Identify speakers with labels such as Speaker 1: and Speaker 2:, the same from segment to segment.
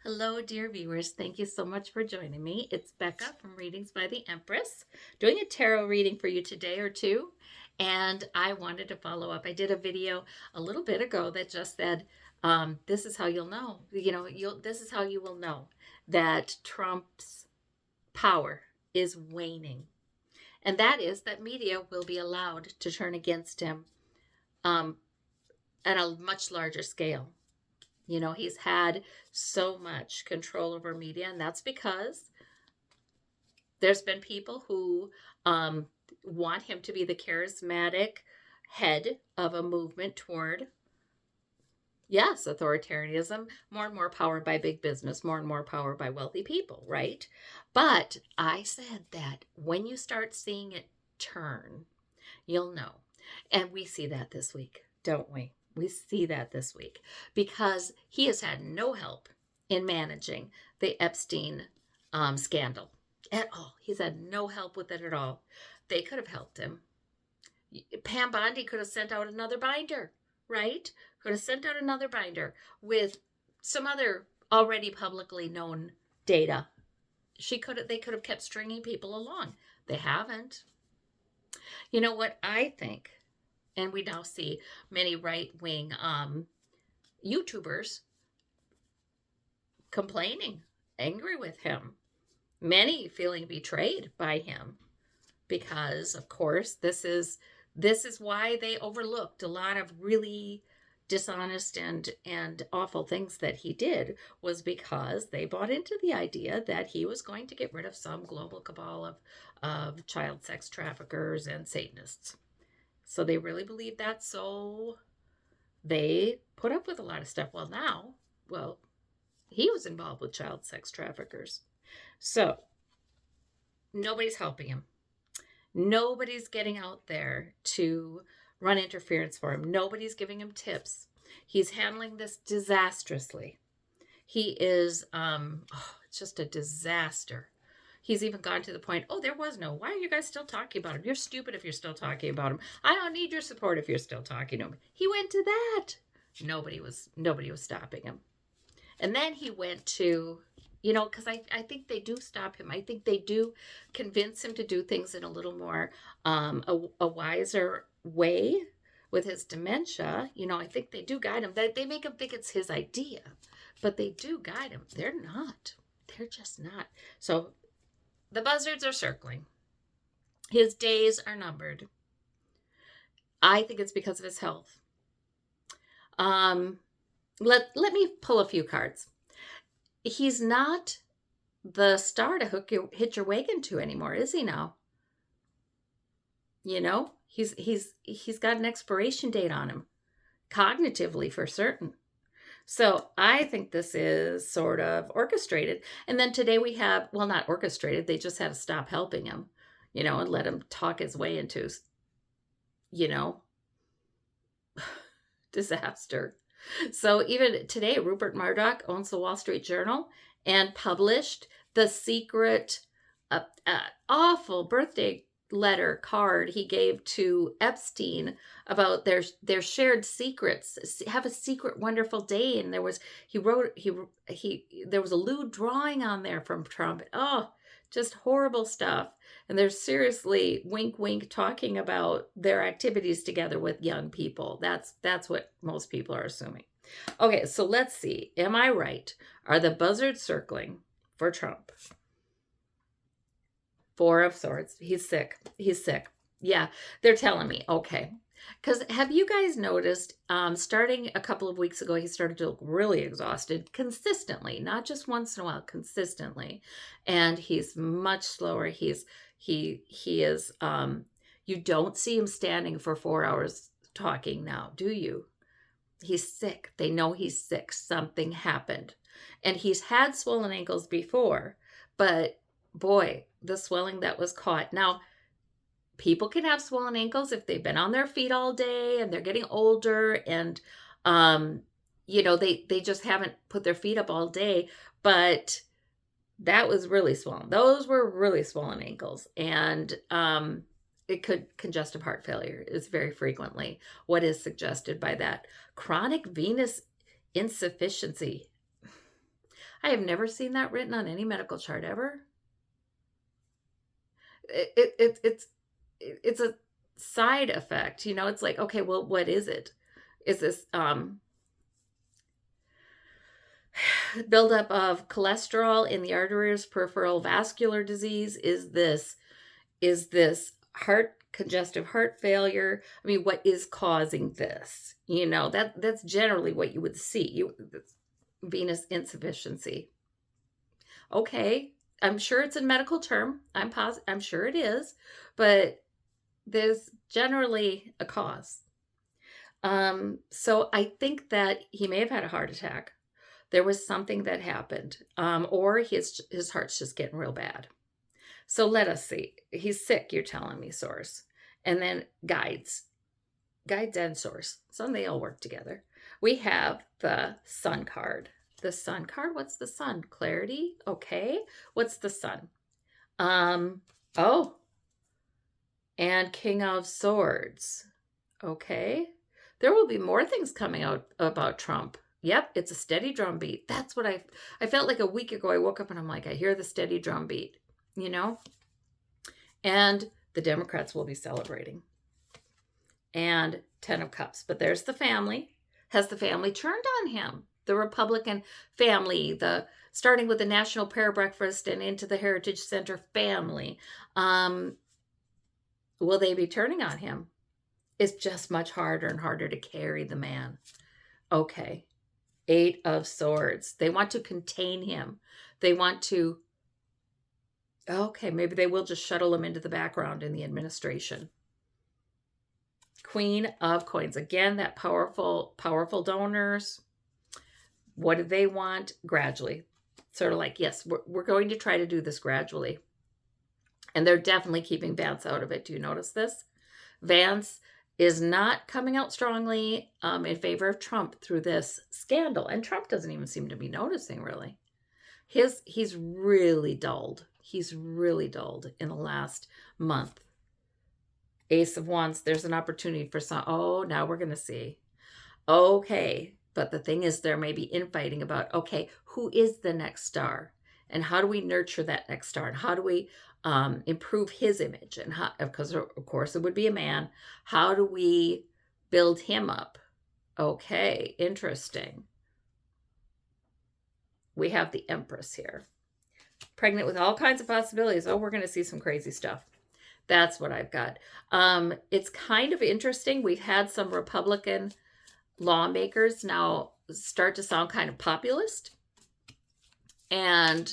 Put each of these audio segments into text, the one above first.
Speaker 1: Hello, dear viewers. Thank you so much for joining me. It's Becca from Readings by the Empress, doing a tarot reading for you today or two. And I wanted to follow up. I did a video a little bit ago that just said, this is how you'll know. This is how you will know that Trump's power is waning. And that is that media will be allowed to turn against him um, at a much larger scale. He's had so much control over media, and that's because there's been people who want him to be the charismatic head of a movement toward, yes, authoritarianism, more and more power by big business, more and more power by wealthy people, right? But I said that when you start seeing it turn, you'll know. And we see that this week, don't we? We see that this week because he has had no help in managing the Epstein scandal at all. He's had no help with it at all. They could have helped him. Pam Bondi could have sent out another binder, right? Could have sent out another binder with some other already publicly known data. They could have kept stringing people along. They haven't. You know what I think? And we now see many right-wing YouTubers complaining, angry with him, many feeling betrayed by him because, of course, this is why they overlooked a lot of really dishonest and awful things that he did, was because they bought into the idea that he was going to get rid of some global cabal of child sex traffickers and Satanists. So they really believe that. So they put up with a lot of stuff. Well, he was involved with child sex traffickers. So nobody's helping him. Nobody's getting out there to run interference for him. Nobody's giving him tips. He's handling this disastrously. He is, it's just a disaster. He's even gone to the point, there was no, why are you guys still talking about him? You're stupid if you're still talking about him. I don't need your support if you're still talking to him. He went to that. Nobody was stopping him. And then he went to, because I think they do stop him. I think they do convince him to do things in a little more, a wiser way with his dementia. I think they do guide him. They make him think it's his idea, but they do guide him. They're not. They're just not. So the buzzards are circling. His days are numbered. I think it's because of his health. Let me pull a few cards. He's not the star to hitch your wagon to anymore, is he now? He's got an expiration date on him, cognitively for certain. So I think this is sort of orchestrated. And then today we have, well, not orchestrated. They just had to stop helping him, and let him talk his way into, disaster. So even today, Rupert Murdoch owns the Wall Street Journal and published the secret, awful birthday letter card he gave to Epstein about their shared secrets. Have a secret wonderful day. And there was a lewd drawing on there from Trump. Just horrible stuff. And they're seriously wink wink talking about their activities together with young people. That's what most people are assuming. Okay, so let's see. Am I right? Are the buzzards circling for Trump? Four of Swords. He's sick. Yeah, they're telling me. Okay. Because have you guys noticed, starting a couple of weeks ago, he started to look really exhausted consistently, not just once in a while, consistently. And he's much slower. He is, you don't see him standing for 4 hours talking now, do you? He's sick. They know he's sick. Something happened. And he's had swollen ankles before, but boy, the swelling that was caught. Now, people can have swollen ankles if they've been on their feet all day and they're getting older and, they just haven't put their feet up all day. But that was really swollen. Those were really swollen ankles. And it could congestive heart failure is very frequently what is suggested by that. Chronic venous insufficiency. I have never seen that written on any medical chart ever. It's a side effect, you know. It's like, okay, well, what is it? Is this buildup of cholesterol in the arteries, peripheral vascular disease? Is this congestive heart failure? I mean, what is causing this? You know, that's generally what you would see. Venous insufficiency. Okay, I'm sure it's a medical term. I'm sure it is, but there's generally a cause. So I think that he may have had a heart attack. There was something that happened, or his heart's just getting real bad. So let us see. He's sick, you're telling me, source. And then guides and source. So they all work together. We have the sun card. The sun card, what's the sun? Clarity, okay. What's the sun? Oh, and King of Swords. Okay. There will be more things coming out about Trump. Yep, it's a steady drumbeat. That's what I felt like a week ago. I woke up and I'm like, I hear the steady drumbeat, you know? And the Democrats will be celebrating. And 10 of Cups. But there's the family. Has the family turned on him? The Republican family, starting with the National Prayer Breakfast and into the Heritage Center family. Will they be turning on him? It's just much harder and harder to carry the man. Okay. 8 of Swords. They want to contain him. They want to, okay, maybe they will just shuttle him into the background in the administration. Queen of Coins. Again, that powerful donors. What do they want? Gradually. Sort of like, yes, we're going to try to do this gradually. And they're definitely keeping Vance out of it. Do you notice this? Vance is not coming out strongly in favor of Trump through this scandal. And Trump doesn't even seem to be noticing, really. He's really dulled. He's really dulled in the last month. Ace of Wands, there's an opportunity for some. Oh, now we're going to see. Okay. But the thing is, there may be infighting about, okay, who is the next star? And how do we nurture that next star? And how do we improve his image? And how, because of course it would be a man. How do we build him up? Okay, interesting. We have the Empress here. Pregnant with all kinds of possibilities. Oh, we're going to see some crazy stuff. That's what I've got. It's kind of interesting. We've had some Republican lawmakers now start to sound kind of populist. And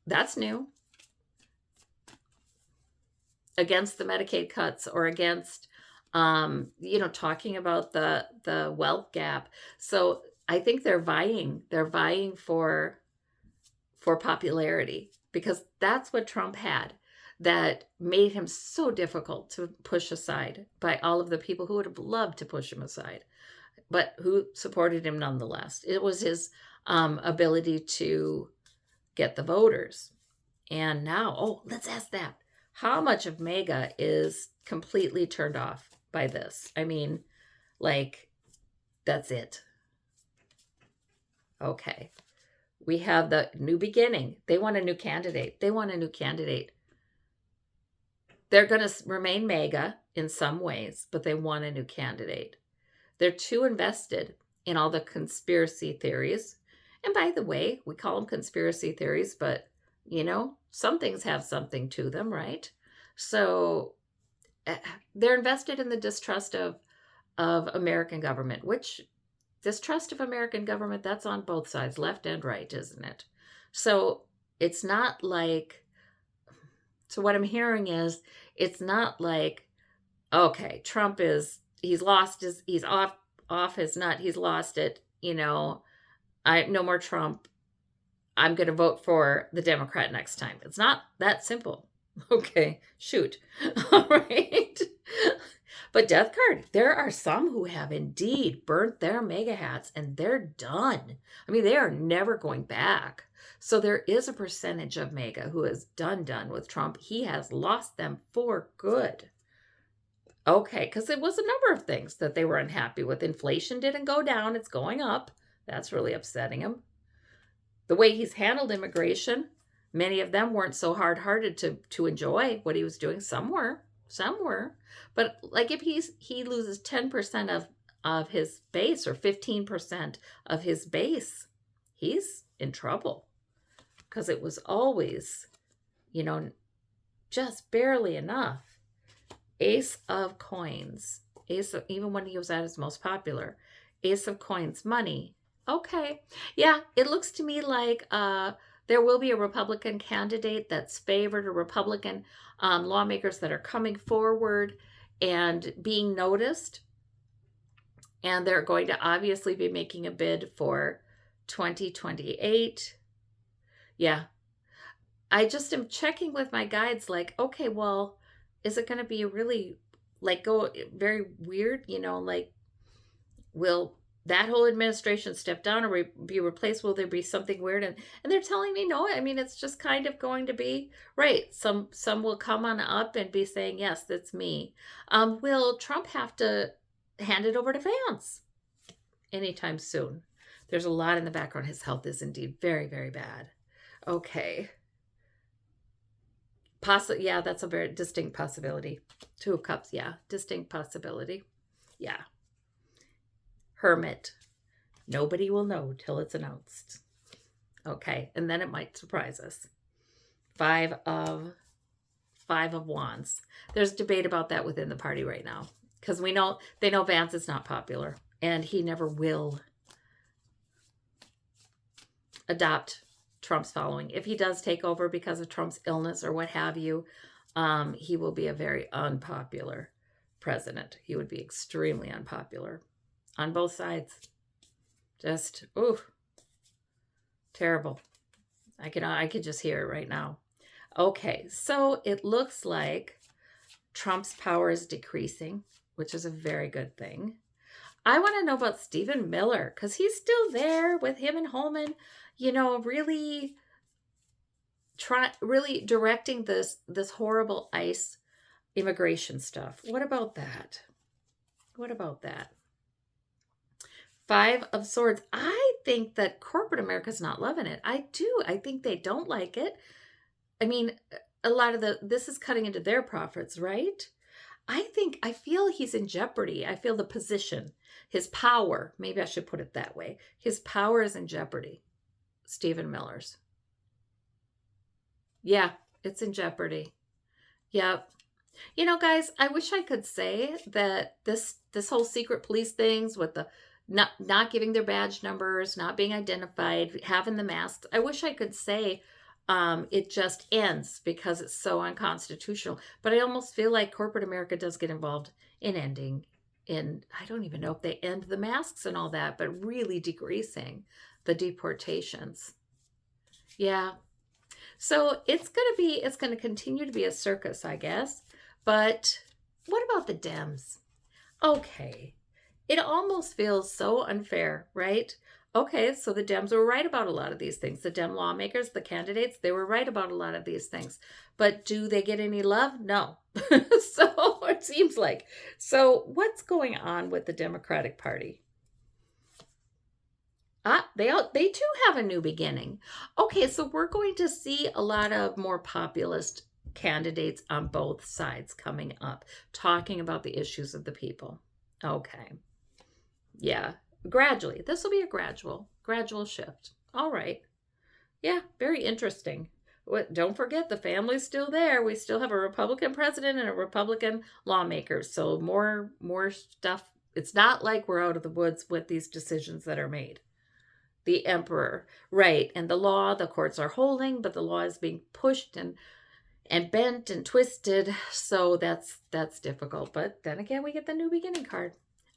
Speaker 1: that's new. Against the Medicaid cuts or against, talking about the wealth gap. So I think they're vying for popularity, because that's what Trump had that made him so difficult to push aside by all of the people who would have loved to push him aside, but who supported him nonetheless. It was his ability to get the voters. And now, let's ask that. How much of MAGA is completely turned off by this? I mean, that's it. Okay. We have the new beginning. They want a new candidate. They're going to remain MAGA in some ways, but they want a new candidate. They're too invested in all the conspiracy theories. And by the way, we call them conspiracy theories, but, some things have something to them, right? So they're invested in the distrust of American government, which distrust of American government, that's on both sides, left and right, isn't it? So it's not like, so what I'm hearing is, it's not like, okay, Trump he's off his nut, he's lost it, no more Trump, I'm going to vote for the Democrat next time. It's not that simple. Okay, shoot. All right. But Death Card, there are some who have indeed burnt their MAGA hats and they're done. I mean, they are never going back. So there is a percentage of MAGA who is done with Trump. He has lost them for good. Okay, because it was a number of things that they were unhappy with. Inflation didn't go down. It's going up. That's really upsetting them. the way he's handled immigration, many of them weren't so hard-hearted to enjoy what he was doing. Some were, but like if he loses 10% of his base or 15% of his base, he's in trouble, because it was always, just barely enough. Ace of coins. Even when he was at his most popular. Ace of coins, money. Okay. Yeah, it looks to me like there will be a Republican candidate that's favored, or Republican lawmakers that are coming forward and being noticed. And they're going to obviously be making a bid for 2028. Yeah. I just am checking with my guides like, okay, well, is it going to be really go very weird? Like, will that whole administration step down or be replaced? Will there be something weird? And they're telling me no. I mean, it's just kind of going to be right. Some will come on up and be saying, yes, that's me. Will Trump have to hand it over to Vance anytime soon? There's a lot in the background. His health is indeed very, very bad. Okay. Yeah, that's a very distinct possibility. Two of Cups, yeah, distinct possibility. Yeah. Hermit. Nobody will know till it's announced. Okay, and then it might surprise us. Five of Wands. There's debate about that within the party right now, because they know Vance is not popular, and he never will adopt Trump's following. If he does take over because of Trump's illness or what have you, he will be a very unpopular president. He would be extremely unpopular on both sides. Just, terrible. I could just hear it right now. Okay, so it looks like Trump's power is decreasing, which is a very good thing. I want to know about Stephen Miller, because he's still there with him and Holman, really directing this horrible ICE immigration stuff. What about that? Five of Swords. I think that corporate America's not loving it. I do. I think they don't like it. I mean, a lot of this is cutting into their profits, right? I feel he's in jeopardy. I feel the position, his power, maybe I should put it that way. His power is in jeopardy. Stephen Miller's. Yeah, it's in jeopardy. Yep. Guys, I wish I could say that this whole secret police things with the not giving their badge numbers, not being identified, having the masks, I wish I could say it just ends because it's so unconstitutional. But I almost feel like corporate America does get involved in ending, I don't even know if they end the masks and all that, but really decreasing the deportations. Yeah. So it's going to continue to be a circus, I guess. But what about the Dems? Okay. It almost feels so unfair, right? Okay, so the Dems were right about a lot of these things. The Dem lawmakers, the candidates, they were right about a lot of these things. But do they get any love? No. So it seems like. So what's going on with the Democratic Party? They too have a new beginning. Okay, so we're going to see a lot of more populist candidates on both sides coming up, talking about the issues of the people. Okay. Yeah, gradually. This will be a gradual shift. All right. Yeah, very interesting. Don't forget, the family's still there. We still have a Republican president and a Republican lawmaker. So more stuff. It's not like we're out of the woods with these decisions that are made. The emperor, right? And the courts are holding, but the law is being pushed and bent and twisted. So that's difficult. But then again, we get the new beginning card.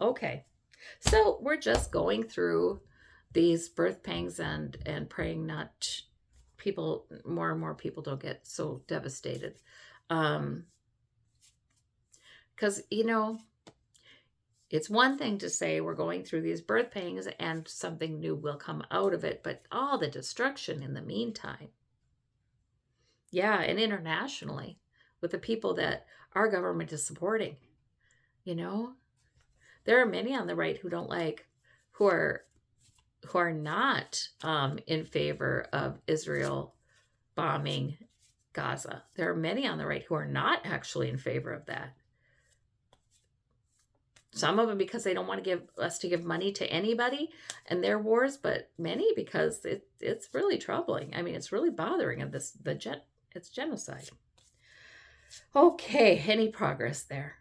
Speaker 1: Okay. So we're just going through these birth pangs and praying not more and more people don't get so devastated. Because, it's one thing to say we're going through these birth pangs and something new will come out of it, but all the destruction in the meantime. Yeah, and internationally with the people that our government is supporting, There are many on the right who don't like, who who are not in favor of Israel bombing Gaza. There are many on the right who are not actually in favor of that. Some of them because they don't want to give us to give money to anybody and their wars, but many because it's really troubling. I mean, it's really bothering of it's genocide. Okay, any progress there?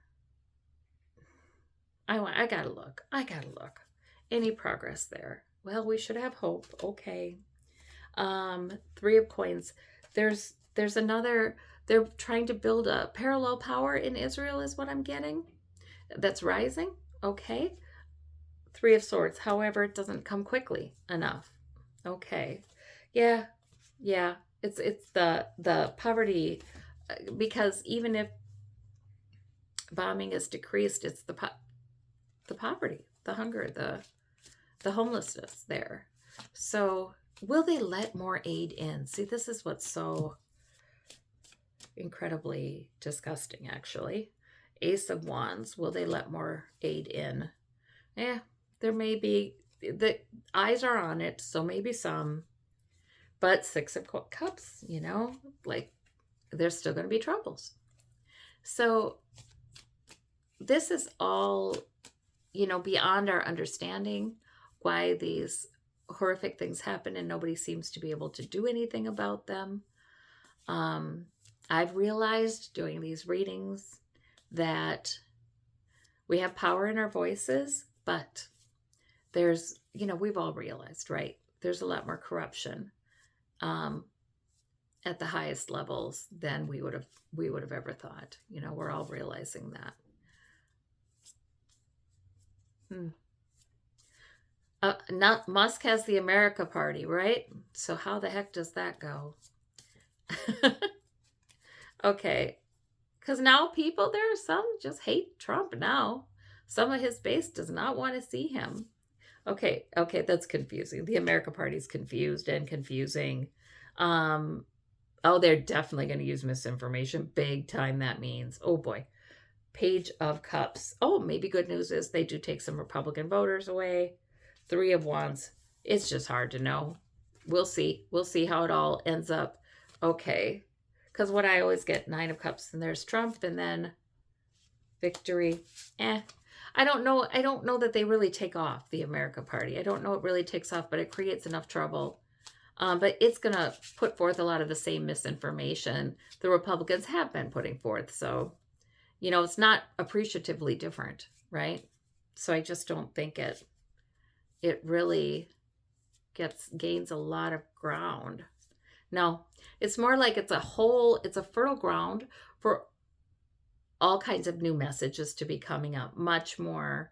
Speaker 1: I gotta look. Any progress there? Well, we should have hope. Okay. 3 of coins. There's another. They're trying to build a parallel power in Israel, is what I'm getting. That's rising. Okay. 3 of swords. However, it doesn't come quickly enough. Okay. Yeah. It's the poverty, because even if bombing is decreased, it's the poverty, the hunger, the homelessness there. So will they let more aid in? See, this is what's so incredibly disgusting, actually. Ace of Wands, will they let more aid in? Yeah, there may be, the eyes are on it, so maybe some. But 6 of Cups, like, there's still going to be troubles. So this is all, beyond our understanding why these horrific things happen and nobody seems to be able to do anything about them. I've realized doing these readings that we have power in our voices, but there's, we've all realized, right? There's a lot more corruption at the highest levels than we would have ever thought. We're all realizing that. Not Musk has the America Party, right? So how the heck does that go? Okay. Because now there are some just hate Trump now. Some of his base does not want to see him. Okay, that's confusing. The America Party is confused and confusing. They're definitely going to use misinformation. Big time, that means. Oh boy. Page of Cups. Oh, maybe good news is they do take some Republican voters away. 3 of Wands. It's just hard to know. We'll see. We'll see how it all ends up. Okay. Because what I always get, 9 of Cups, and there's Trump, and then victory. I don't know that they really take off, the America Party. I don't know it really takes off, but it creates enough trouble. But it's going to put forth a lot of the same misinformation the Republicans have been putting forth. So, it's not appreciatively different, right? So I just don't think it really gains a lot of ground. No, it's more like it's a fertile ground for all kinds of new messages to be coming up, much more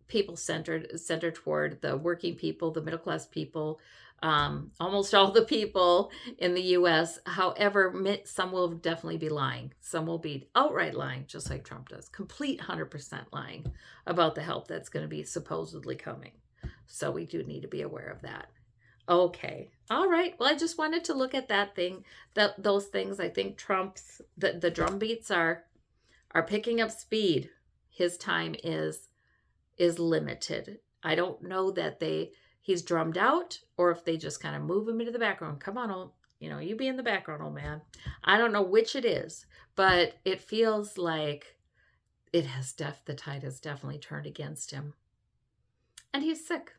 Speaker 1: people centered toward the working people, the middle class people, almost all the people in the U.S. However, some will definitely be lying. Some will be outright lying, just like Trump does. Complete 100% lying about the help that's going to be supposedly coming. So we do need to be aware of that. Okay. All right. Well, I just wanted to look at that thing, those things. I think Trump's, the drum beats are picking up speed. His time is limited. I don't know that he's drummed out or if they just kind of move him into the background. Come on, you be in the background, old man. I don't know which it is, but it feels like the tide has definitely turned against him. And he's sick.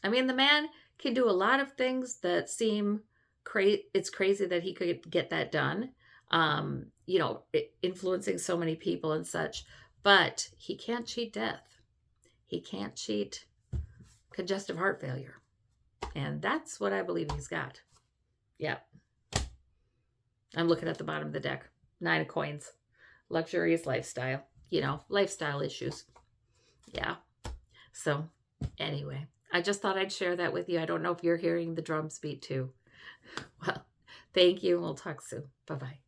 Speaker 1: I mean, the man can do a lot of things that seem crazy. It's crazy that he could get that done. Influencing so many people and such, but he can't cheat death. He can't cheat congestive heart failure. And that's what I believe he's got. Yep. I'm looking at the bottom of the deck. 9 of coins. Luxurious lifestyle. Lifestyle issues. Yeah. So anyway, I just thought I'd share that with you. I don't know if you're hearing the drums beat too. Well, thank you. We'll talk soon. Bye-bye.